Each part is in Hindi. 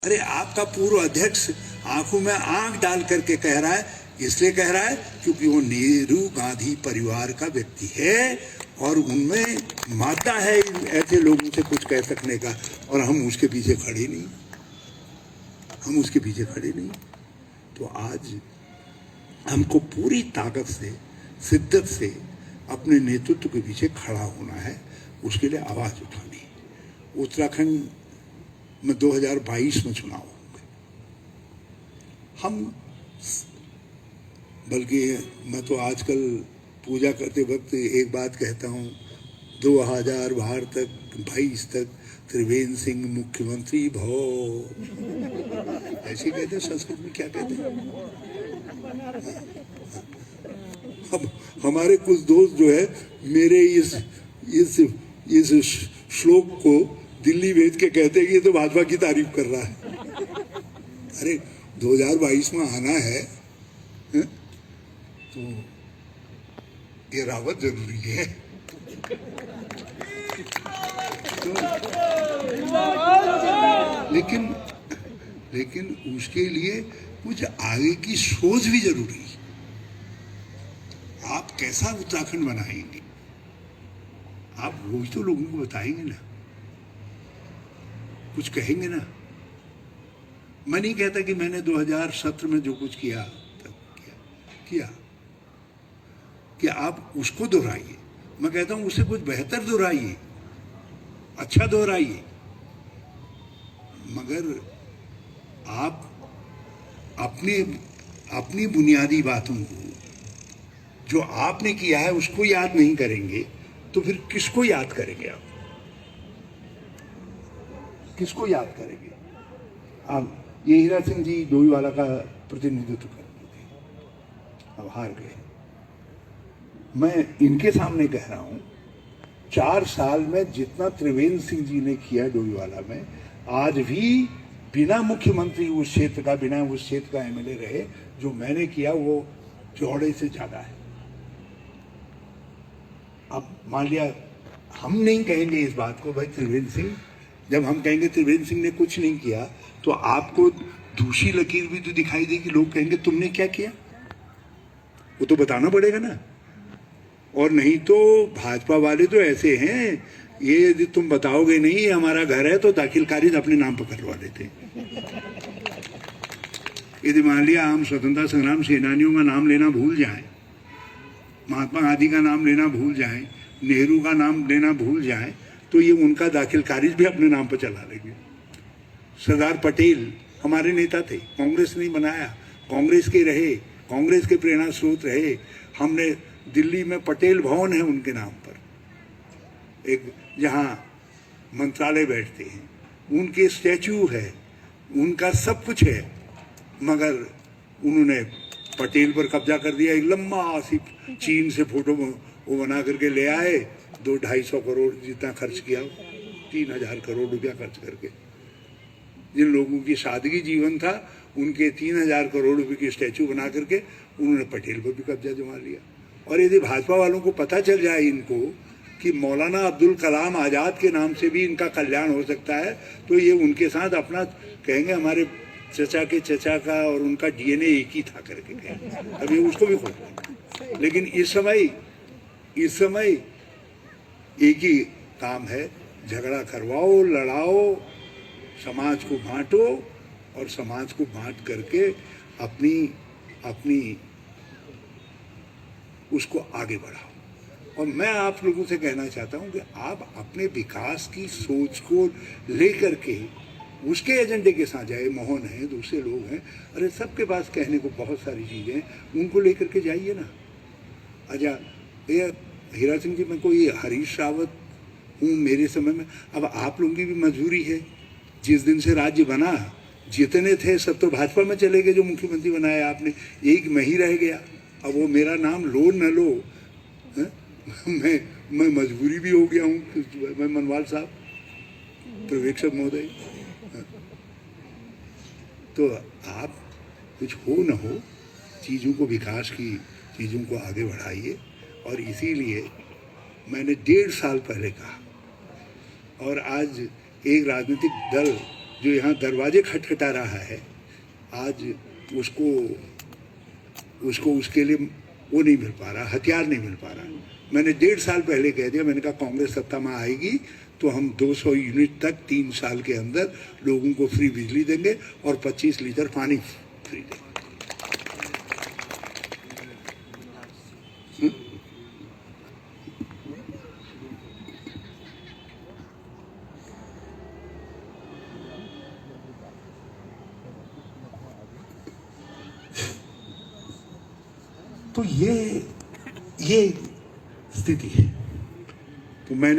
अरे आपका पूर्व अध्यक्ष आंखों में आंख डाल करके कह रहा है, इसलिए कह रहा है क्योंकि वो नेहरू गांधी परिवार का व्यक्ति है और उनमें मादा है ऐसे लोगों से कुछ कह सकने का, और हम उसके पीछे खड़े नहीं, हम उसके पीछे खड़े नहीं। तो आज हमको पूरी ताकत से, शिद्दत से अपने नेतृत्व के पीछे खड़ा होना है, उसके लिए आवाज उठानी है। उत्तराखंड में 2022 में चुनाव होंगे। हम, बल्कि मैं तो आजकल पूजा करते वक्त एक बात कहता हूँ, 2022 तक त्रिवेंद्र सिंह मुख्यमंत्री भव, ऐसे कहते हैं संस्कृत में, क्या कहते हैं। हमारे कुछ दोस्त जो है मेरे इस श्लोक को दिल्ली भेज के कहते हैं कि ये तो भाजपा की तारीफ कर रहा है। अरे 2022 में आना है, तो ये रावत जरूरी है। तो, लेकिन उसके लिए कुछ आगे की सोच भी जरूरी है। आप कैसा उत्तराखंड बनाएंगे, आप वही तो लोगों को बताएंगे ना, कुछ कहेंगे ना। मैं नहीं कहता कि मैंने 2017 में जो कुछ किया तब किया कि आप उसको दोहराइए। मैं कहता हूं उससे कुछ बेहतर दोहराइए, अच्छा दोहराइए, मगर आप अपनी बुनियादी बातों को जो आपने किया है उसको याद नहीं करेंगे तो फिर किसको याद करेंगे आप, किसको याद करेंगे आप। ये हीरा सिंह जी डोईवाला का प्रतिनिधित्व करते थे, अब हार गए। मैं इनके सामने कह रहा हूं, 4 साल में जितना त्रिवेंद्र सिंह जी ने किया डोईवाला में, आज भी बिना मुख्यमंत्री उस क्षेत्र का, बिना उस क्षेत्र का एमएलए रहे, जो मैंने किया वो चौड़े से ज्यादा है। अब मान लिया हम नहीं कहेंगे इस बात को, भाई त्रिवेंद्र सिंह, जब हम कहेंगे त्रिवेंद्र सिंह ने कुछ नहीं किया तो आपको दूसरी लकीर भी तो दिखाई देगी, लोग कहेंगे तुमने क्या किया, वो तो बताना पड़ेगा ना। और नहीं तो भाजपा वाले तो ऐसे हैं, ये यदि तुम बताओगे नहीं ये हमारा घर है तो दाखिल खारिज अपने नाम पर करवा लेते। यदि मान लिया हम स्वतंत्रता संग्राम सेनानियों का नाम लेना भूल जाएं, महात्मा गांधी का नाम लेना भूल जाएं, नेहरू का नाम लेना भूल जाएं, तो ये उनका दाखिल खारिज भी अपने नाम पर चला लेंगे। सरदार पटेल हमारे नेता थे, कांग्रेस नहीं बनाया, कांग्रेस के रहे, कांग्रेस के प्रेरणा स्रोत रहे। हमने दिल्ली में पटेल भवन है उनके नाम पर, एक जहाँ मंत्रालय बैठते हैं, उनके स्टैचू है, उनका सब कुछ है, मगर उन्होंने पटेल पर कब्जा कर दिया। एक लंबा सी चीन से फोटो वो बना करके ले आए, 200-250 करोड़ जितना खर्च किया, 3000 करोड़ रुपया खर्च करके। जिन लोगों की सादगी जीवन था उनके 3000 करोड़ रुपए की स्टैचू बना करके उन्होंने पटेल पर भी कब्जा जमा लिया। और यदि भाजपा वालों को पता चल जाए इनको कि मौलाना अब्दुल कलाम आज़ाद के नाम से भी इनका कल्याण हो सकता है, तो ये उनके साथ अपना कहेंगे हमारे चचा के चचा का और उनका डीएनए एक ही था करके कहेंगे, अभी उसको भी खोल। लेकिन इस समय एक ही काम है, झगड़ा करवाओ, लड़ाओ, समाज को बांटो और समाज को बांट करके अपनी उसको आगे बढ़ाओ। और मैं आप लोगों से कहना चाहता हूं कि आप अपने विकास की सोच को लेकर के उसके एजेंडे के साथ जाए। मोहन है, दूसरे लोग हैं, अरे सबके पास कहने को बहुत सारी चीजें हैं, उनको लेकर के जाइए ना। अच्छा, ये हीरा सिंह जी, मैं कोई हरीश रावत हूँ मेरे समय में, अब आप लोगों की भी मजबूरी है। जिस दिन से राज्य बना, जितने थे सब तो भाजपा में चले गए, जो मुख्यमंत्री बनाया आपने, एक मैं ही रह गया। अब वो मेरा नाम लो न लो, मैं मजबूरी भी हो गया हूँ। मैं मनवाल साहब, पर्यवेक्षक महोदय, तो आप कुछ हो न हो, चीज़ों को, विकास की चीज़ों को आगे बढ़ाइए। और इसीलिए मैंने 1.5 साल पहले कहा, और आज एक राजनीतिक दल जो यहाँ दरवाजे खटखटा रहा है, आज उसको उसके लिए वो नहीं मिल पा रहा, हथियार नहीं मिल पा रहा। मैंने 1.5 साल पहले कह दिया, मैंने कहा कांग्रेस सत्ता में आएगी तो हम 200 यूनिट तक 3 साल के अंदर लोगों को फ्री बिजली देंगे और 25 लीटर पानी फ्री देंगे। तो ये स्थिति है। तो मैं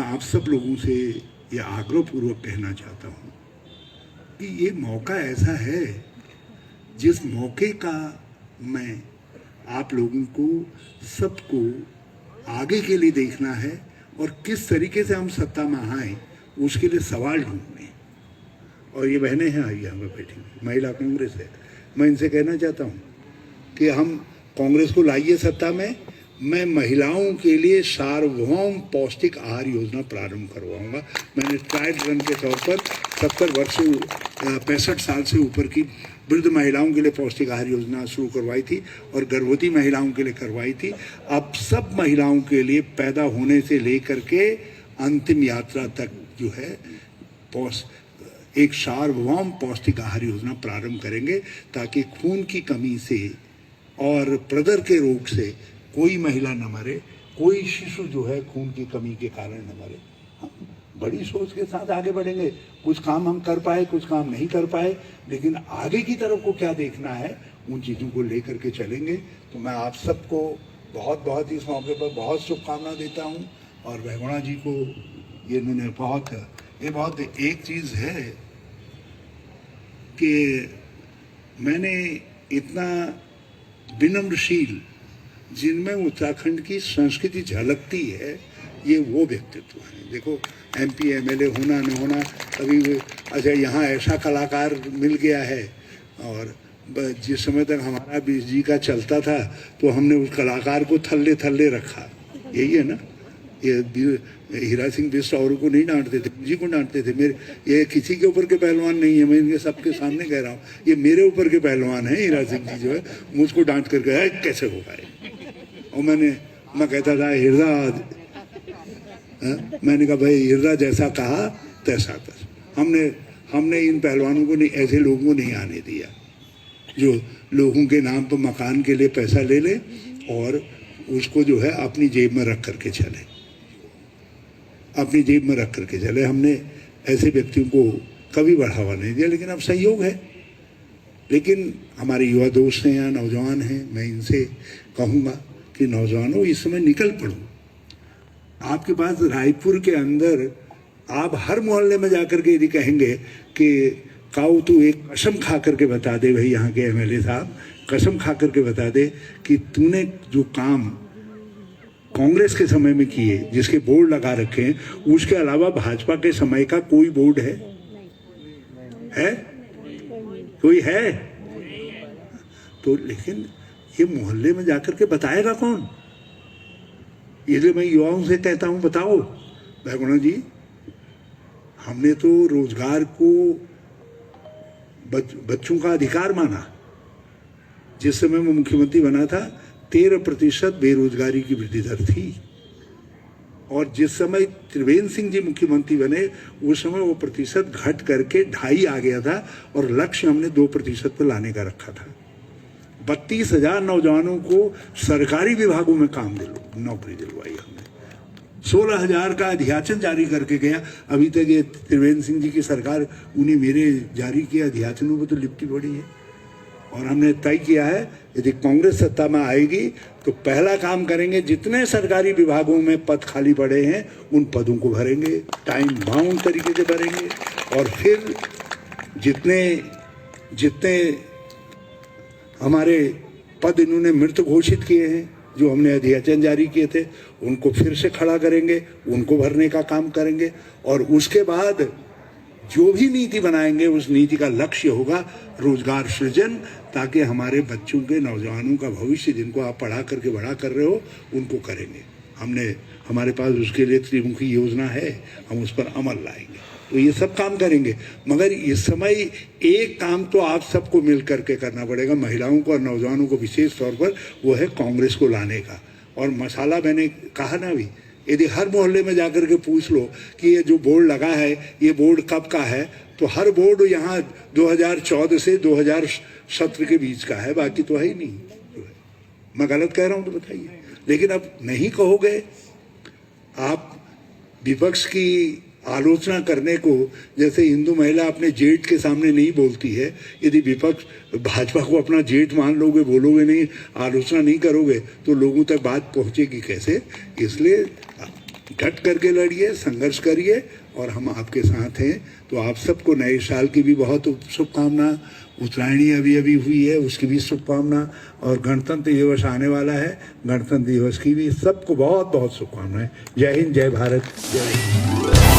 आप सब लोगों से ये आग्रहपूर्वक कहना चाहता हूँ कि ये मौका ऐसा है जिस मौके का मैं आप लोगों को सबको आगे के लिए देखना है और किस तरीके से हम सत्ता में आए उसके लिए सवाल ढूंढने। और ये बहनें हैं यहाँ पे बैठी हुई, महिला कांग्रेस है, मैं इनसे कहना चाहता हूँ कि हम कांग्रेस को लाइए सत्ता में। मैं महिलाओं के लिए सार्वभौम पौष्टिक आहार योजना प्रारंभ करवाऊंगा। मैंने ट्रायल रन के तौर पर 70 वर्ष 65 साल से ऊपर की वृद्ध महिलाओं के लिए पौष्टिक आहार योजना शुरू करवाई थी और गर्भवती महिलाओं के लिए करवाई थी। अब सब महिलाओं के लिए पैदा होने से लेकर के अंतिम यात्रा तक जो है एक सार्वभौम पौष्टिक आहार योजना प्रारंभ करेंगे ताकि खून की कमी से और प्रदर के रोग से कोई महिला न मरे, कोई शिशु जो है खून की कमी के कारण न मरे। हम बड़ी सोच के साथ आगे बढ़ेंगे। कुछ काम हम कर पाए, कुछ काम नहीं कर पाए, लेकिन आगे की तरफ को क्या देखना है उन चीज़ों को लेकर के चलेंगे। तो मैं आप सबको बहुत बहुत इस मौके पर बहुत शुभकामना देता हूँ। और बहुगुणा जी को ये इन्होंने बहुत एक चीज़ है कि मैंने इतना विनम्रशील जिनमें उत्तराखंड की संस्कृति झलकती है, ये वो व्यक्तित्व हैं। देखो MP MLA होना न होना, अभी अच्छा यहाँ ऐसा कलाकार मिल गया है। और जिस समय तक हमारा BSG का चलता था तो हमने उस कलाकार को थल्ले थल्ले रखा, यही है ना। ये हीरा सिंह बिष्ट औरों को नहीं डांटते थे, मुझे को डांटते थे। मेरे ये किसी के ऊपर के पहलवान नहीं है, मैं इनके सबके सामने कह रहा हूँ, ये मेरे ऊपर के पहलवान हैं। हीरा सिंह जी जो है मुझको डांट करके है कैसे हो पाए। और मैं कहता था हिरदा, मैंने कहा भाई हिरदा जैसा कहा तैसा कर। हमने इन पहलवानों को नहीं, ऐसे लोगों को नहीं आने दिया जो लोगों के नाम पर मकान के लिए पैसा ले ले और उसको जो है अपनी जेब में रख करके चले, अपनी जेब में रख करके चले। हमने ऐसे व्यक्तियों को कभी बढ़ावा नहीं दिया, लेकिन अब सहयोग है। लेकिन हमारे युवा दोस्त हैं यहाँ, नौजवान हैं, मैं इनसे कहूँगा कि नौजवानों इस समय निकल पड़ो। आपके पास रायपुर के अंदर आप हर मोहल्ले में जाकर के यदि कहेंगे कि काऊ तू एक कसम खा करके बता दे, भाई यहाँ के MLA साहब कसम खा करके बता दे कि तूने जो काम कांग्रेस के समय में किए, जिसके बोर्ड लगा रखे हैं, उसके अलावा भाजपा के समय का कोई बोर्ड है? कोई है? तो लेकिन ये मोहल्ले में जाकर के बताएगा कौन? इसलिए मैं युवाओं से कहता हूं, बताओ बहुगुणा जी, हमने तो रोजगार को बच्चों का अधिकार माना। जिस समय मैं मुख्यमंत्री बना था 13% बेरोजगारी की वृद्धि दर थी, और जिस समय त्रिवेंद्र सिंह जी मुख्यमंत्री बने उस समय वो प्रतिशत घट करके 2.5 आ गया था और लक्ष्य हमने 2% पर लाने का रखा था। 32,000 नौजवानों को सरकारी विभागों में नौकरी दिलवाई हमने। 16,000 का अध्याचन जारी करके गया। अभी तक ये त्रिवेंद्र सिंह जी की सरकार उन्हें मेरे जारी किए अध्याचनों पर तो लिपटी पड़ी है। और हमने तय किया है यदि कांग्रेस सत्ता में आएगी तो पहला काम करेंगे, जितने सरकारी विभागों में पद खाली पड़े हैं उन पदों को भरेंगे, टाइम बाउंड तरीके से भरेंगे। और फिर जितने हमारे पद इन्होंने मृत घोषित किए हैं, जो हमने अध्याचन जारी किए थे, उनको फिर से खड़ा करेंगे, उनको भरने का काम करेंगे। और उसके बाद जो भी नीति बनाएंगे उस नीति का लक्ष्य होगा रोजगार सृजन, ताकि हमारे बच्चों के, नौजवानों का भविष्य जिनको आप पढ़ा करके बड़ा कर रहे हो उनको करेंगे। हमारे पास उसके लिए त्रिमुखी योजना है, हम उस पर अमल लाएंगे। तो ये सब काम करेंगे, मगर इस समय एक काम तो आप सबको मिल करके करना पड़ेगा, महिलाओं को और नौजवानों को विशेष तौर पर, वो है कांग्रेस को लाने का। और मसाला मैंने कहा ना भी, यदि हर मोहल्ले में जाकर के पूछ लो कि ये जो बोर्ड लगा है ये बोर्ड कब का है, तो हर बोर्ड यहाँ 2014 से 2017 के बीच का है, बाकी तो है ही नहीं। मैं गलत कह रहा हूँ तो बताइए। लेकिन अब नहीं कहोगे, आप विपक्ष की आलोचना करने को, जैसे हिंदू महिला अपने जेठ के सामने नहीं बोलती है, यदि विपक्ष भाजपा को अपना जेठ मान लोगे, बोलोगे नहीं, आलोचना नहीं करोगे, तो लोगों तक बात पहुंचेगी कैसे? इसलिए डट करके लड़िए, संघर्ष करिए, और हम आपके साथ हैं। तो आप सबको नए साल की भी बहुत शुभकामना, उत्तरायणी अभी अभी हुई है उसकी भी शुभकामना, और गणतंत्र दिवस आने वाला है, गणतंत्र दिवस की भी सबको बहुत बहुत शुभकामनाएं। जय हिंद, जय भारत, जय हिंद।